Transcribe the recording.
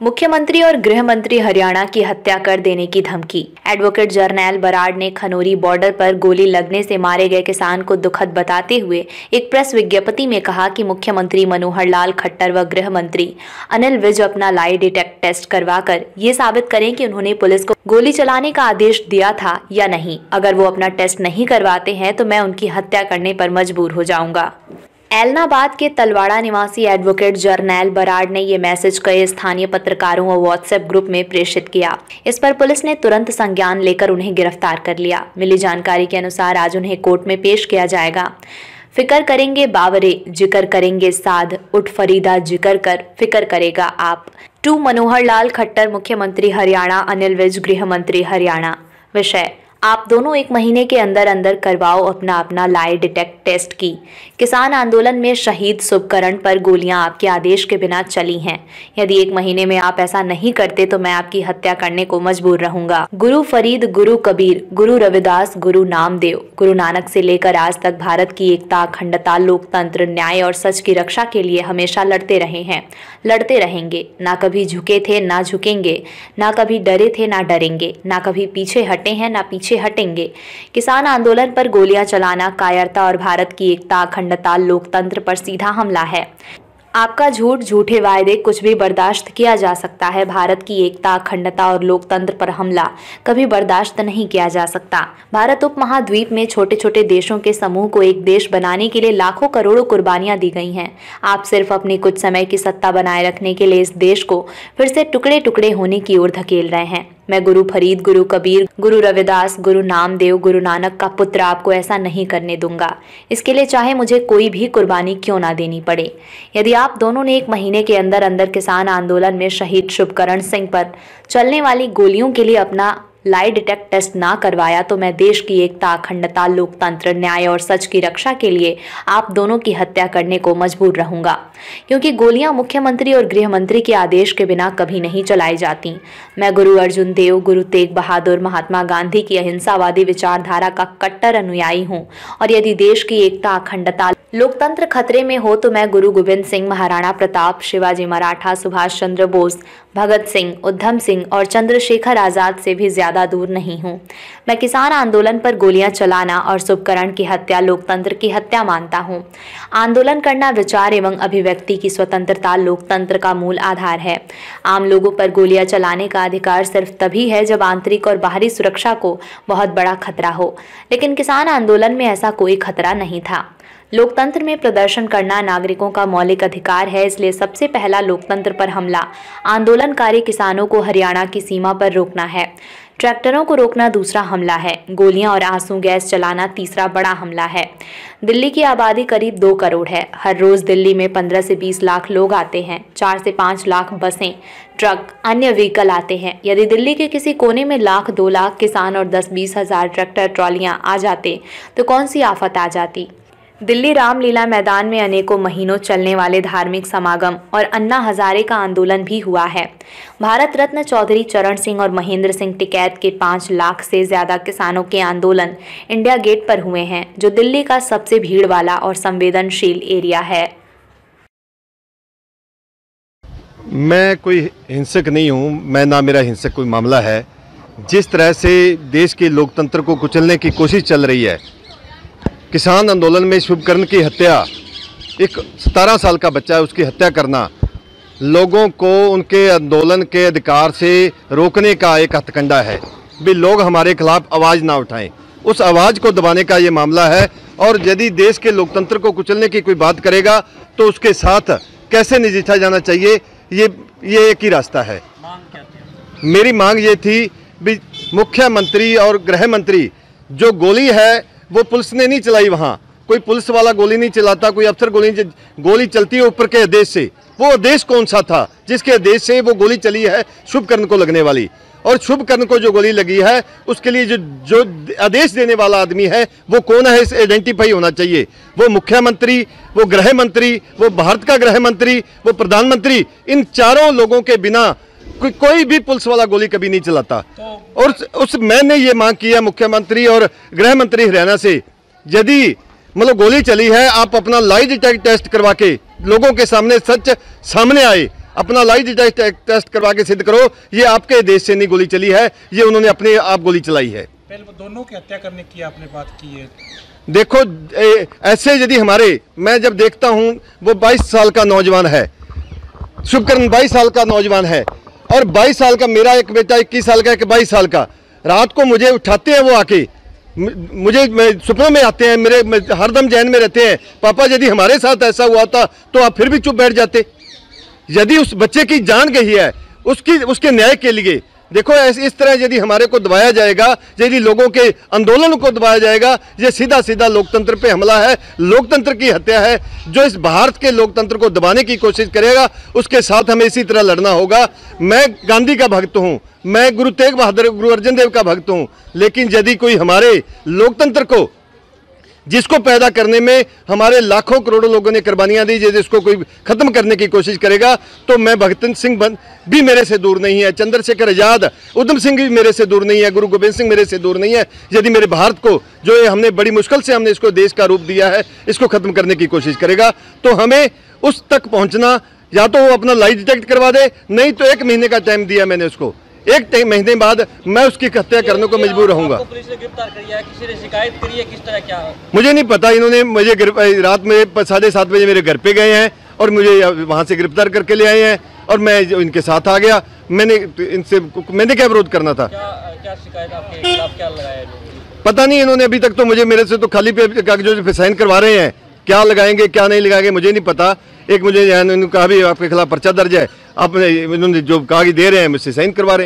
मुख्यमंत्री और गृह मंत्री हरियाणा की हत्या कर देने की धमकी। एडवोकेट जरनैल बराड़ ने खनौरी बॉर्डर पर गोली लगने से मारे गए किसान को दुखद बताते हुए एक प्रेस विज्ञप्ति में कहा कि मुख्यमंत्री मनोहर लाल खट्टर व गृह मंत्री अनिल विज अपना लाई डिटेक्ट टेस्ट करवाकर ये साबित करें कि उन्होंने पुलिस को गोली चलाने का आदेश दिया था या नहीं। अगर वो अपना टेस्ट नहीं करवाते हैं तो मैं उनकी हत्या करने पर मजबूर हो जाऊंगा। ऐलनाबाद के तलवाड़ा निवासी एडवोकेट जरनैल बराड़ ने ये मैसेज कई स्थानीय पत्रकारों और व्हाट्सएप ग्रुप में प्रेषित किया। इस पर पुलिस ने तुरंत संज्ञान लेकर उन्हें गिरफ्तार कर लिया। मिली जानकारी के अनुसार आज उन्हें कोर्ट में पेश किया जाएगा। फिकर करेंगे बावरे, जिक्र करेंगे साध, उठ फरीदा जिक्र कर, फिकर करेगा आप। टू मनोहर लाल खट्टर मुख्यमंत्री हरियाणा, अनिल विज गृह मंत्री हरियाणा। विषय: आप दोनों 1 महीने के अंदर अंदर करवाओ अपना लाई डिटेक्ट टेस्ट की। किसान आंदोलन में शहीद शुभकरण पर गोलियां आपके आदेश के बिना चली हैं। यदि 1 महीने में आप ऐसा नहीं करते तो मैं आपकी हत्या करने को मजबूर रहूंगा। गुरु फरीद, गुरु कबीर, गुरु रविदास, गुरु नामदेव, गुरु नानक से लेकर आज तक भारत की एकता, अखंडता, लोकतंत्र, न्याय और सच की रक्षा के लिए हमेशा लड़ते रहे हैं, लड़ते रहेंगे। ना कभी झुके थे ना झुकेंगे, ना कभी डरे थे ना डरेंगे, ना कभी पीछे हटे हैं ना पीछे हटेंगे। किसान आंदोलन पर गोलियां चलाना कायरता और भारत की एकता, अखंडता, लोकतंत्र पर सीधा हमला है। आपका झूठ, झूठे वायदे, कुछ भी बर्दाश्त किया जा सकता है। भारत की एकता, अखंडता और लोकतंत्र पर हमला कभी बर्दाश्त नहीं किया जा सकता। भारत उपमहाद्वीप में छोटे छोटे देशों के समूह को एक देश बनाने के लिए लाखों करोड़ों कुर्बानियां दी गई हैं। आप सिर्फ अपनी कुछ समय की सत्ता बनाए रखने के लिए इस देश को फिर से टुकड़े टुकड़े होने की ओर धकेल रहे हैं। मैं गुरु फरीद, गुरु कबीर, गुरु रविदास, गुरु नामदेव, गुरु नानक का पुत्र आपको ऐसा नहीं करने दूंगा। इसके लिए चाहे मुझे कोई भी कुर्बानी क्यों ना देनी पड़े। यदि आप दोनों ने 1 महीने के अंदर अंदर किसान आंदोलन में शहीद शुभकरण सिंह पर चलने वाली गोलियों के लिए अपना लाई डिटेक्ट टेस्ट ना करवाया तो मैं देश की एकता, अखंडता, लोकतंत्र, न्याय और सच की रक्षा के लिए आप दोनों की हत्या करने को मजबूर रहूंगा। क्योंकि गोलियां मुख्यमंत्री और गृह मंत्री के आदेश के बिना कभी नहीं चलाई जाती। मैं गुरु अर्जुन देव, गुरु तेग बहादुर, महात्मा गांधी की अहिंसावादी विचारधारा का कट्टर अनुयायी हूँ और यदि देश की एकता, अखंडता, लोकतंत्र खतरे में हो तो मैं गुरु गोविंद सिंह, महाराणा प्रताप, शिवाजी मराठा, सुभाष चंद्र बोस, भगत सिंह, उधम सिंह और चंद्रशेखर आजाद से भी ज्यादा दूर नहीं हूँ। मैं किसान आंदोलन पर गोलियां चलाना और शुभकरण की हत्या लोकतंत्र की हत्या मानता हूँ। आंदोलन करना विचार एवं अभिव्यक्ति की स्वतंत्रता लोकतंत्र का मूल आधार है। आम लोगों पर गोलियां चलाने का अधिकार सिर्फ तभी है जब आंतरिक और बाहरी सुरक्षा को बहुत बड़ा खतरा हो, लेकिन किसान आंदोलन में ऐसा कोई खतरा नहीं था। लोकतंत्र में प्रदर्शन करना नागरिकों का मौलिक अधिकार है, इसलिए सबसे पहला लोकतंत्र पर हमला आंदोलनकारी किसानों को हरियाणा की सीमा पर रोकना है। ट्रैक्टरों को रोकना दूसरा हमला है। गोलियां और आंसू गैस चलाना तीसरा बड़ा हमला है। दिल्ली की आबादी करीब 2 करोड़ है। हर रोज दिल्ली में 15 से 20 लाख लोग आते हैं। 4 से 5 लाख बसें, ट्रक, अन्य व्हीकल आते हैं। यदि दिल्ली के किसी कोने में 1 लाख 2 लाख किसान और 10-20 हज़ार ट्रैक्टर ट्रॉलियां आ जाते तो कौन सी आफत आ जाती। दिल्ली रामलीला मैदान में अनेकों महीनों चलने वाले धार्मिक समागम और अन्ना हजारे का आंदोलन भी हुआ है। भारत रत्न चौधरी चरण सिंह और महेंद्र सिंह टिकैत के 5 लाख से ज्यादा किसानों के आंदोलन इंडिया गेट पर हुए हैं, जो दिल्ली का सबसे भीड़ वाला और संवेदनशील एरिया है। मैं कोई हिंसक नहीं हूँ, मैं ना मेरा हिंसक कोई मामला है। जिस तरह से देश के लोकतंत्र को कुचलने की कोशिश चल रही है, किसान आंदोलन में शुभकरण की हत्या, एक 17 साल का बच्चा है उसकी हत्या करना, लोगों को उनके आंदोलन के अधिकार से रोकने का एक हथकंडा है। भी लोग हमारे खिलाफ आवाज़ ना उठाएं, उस आवाज़ को दबाने का ये मामला है। और यदि देश के लोकतंत्र को कुचलने की कोई बात करेगा तो उसके साथ कैसे नजीठा जाना चाहिए, ये एक ही रास्ता है। मेरी मांग ये थी भी मुख्यमंत्री और गृह मंत्री, जो गोली है वो पुलिस ने नहीं चलाई, वहाँ कोई पुलिस वाला गोली नहीं चलाता, कोई अफसर गोली चलती है ऊपर के आदेश से। वो आदेश कौन सा था जिसके आदेश से वो गोली चली है शुभकरण को लगने वाली? और शुभकरण को जो गोली लगी है उसके लिए जो आदेश देने वाला आदमी है वो कौन है, इस आइडेंटिफाई होना चाहिए। वो मुख्यमंत्री, वो गृह मंत्री, वो भारत का गृह मंत्री, वो प्रधानमंत्री, इन चारों लोगों के बिना कोई भी पुलिस वाला गोली कभी नहीं चलाता। और मैंने ये मांग की है मुख्यमंत्री और गृह मंत्री हरियाणा से, यदि गोली चली है, आप अपना लाई डिटेक्ट टेस्ट करवा के लोगों के सामने सच सामने आए। अपना लाई डिटेक्टर टेस्ट करवा के सिद्ध करो ये आपके देश से नहीं गोली चली है, ये उन्होंने अपने आप गोली चलाई है। पहले वो दोनों की हत्या करने की आपने बात की है। देखो ऐसे यदि हमारे, मैं जब देखता हूं वो 22 साल का नौजवान है, शुभकरण 22 साल का नौजवान है, और 22 साल का मेरा एक बेटा 21 साल का, एक 22 साल का, रात को मुझे उठाते हैं वो आके, मुझे सपनों में आते हैं, मेरे हरदम जहन में रहते हैं, पापा यदि हमारे साथ ऐसा हुआ था तो आप फिर भी चुप बैठ जाते। यदि उस बच्चे की जान गई है उसके न्याय के लिए, देखो इस तरह यदि हमारे को दबाया जाएगा, यदि लोगों के आंदोलन को दबाया जाएगा, ये सीधा सीधा लोकतंत्र पे हमला है, लोकतंत्र की हत्या है। जो इस भारत के लोकतंत्र को दबाने की कोशिश करेगा उसके साथ हमें इसी तरह लड़ना होगा। मैं गांधी का भक्त हूं, मैं गुरु तेग बहादुर, गुरु अर्जन देव का भक्त हूं, लेकिन यदि कोई हमारे लोकतंत्र को, जिसको पैदा करने में हमारे लाखों करोड़ों लोगों ने कुर्बानियां दी, यदि इसको कोई खत्म करने की कोशिश करेगा तो मैं भगत सिंह भी मेरे से दूर नहीं है, चंद्रशेखर आजाद, उधम सिंह भी मेरे से दूर नहीं है, गुरु गोबिंद सिंह मेरे से दूर नहीं है। यदि मेरे भारत को, जो ये हमने बड़ी मुश्किल से हमने इसको देश का रूप दिया है, इसको खत्म करने की कोशिश करेगा तो हमें उस तक पहुंचना, या तो वो अपना लाई डिटेक्ट करवा दे, नहीं तो 1 महीने का टाइम दिया मैंने उसको, 1 महीने बाद मैं उसकी हत्या करने को मजबूर रहूंगा। पुलिस ने गिरफ्तार कर लिया है, किसी ने शिकायत करी है, किस तरह क्या है? मुझे नहीं पता, इन्होंने मुझे रात में 7:30 बजे मेरे घर पे गए हैं और मुझे वहां से गिरफ्तार करके ले आए हैं और मैं इनके साथ आ गया। मैंने क्या विरोध करना था? क्या शिकायत आपके खिलाफ क्या लगाया है? पता नहीं, इन्होंने अभी तक तो मेरे से तो खाली पे कागजों पे साइन करवा रहे हैं, क्या लगाएंगे क्या नहीं लगाएंगे मुझे नहीं पता। एक मुझे कहा भी आपके खिलाफ पर्चा दर्ज है, आपने जो कागज दे रहे हैं मुझसे साइन करवा रहे हैं।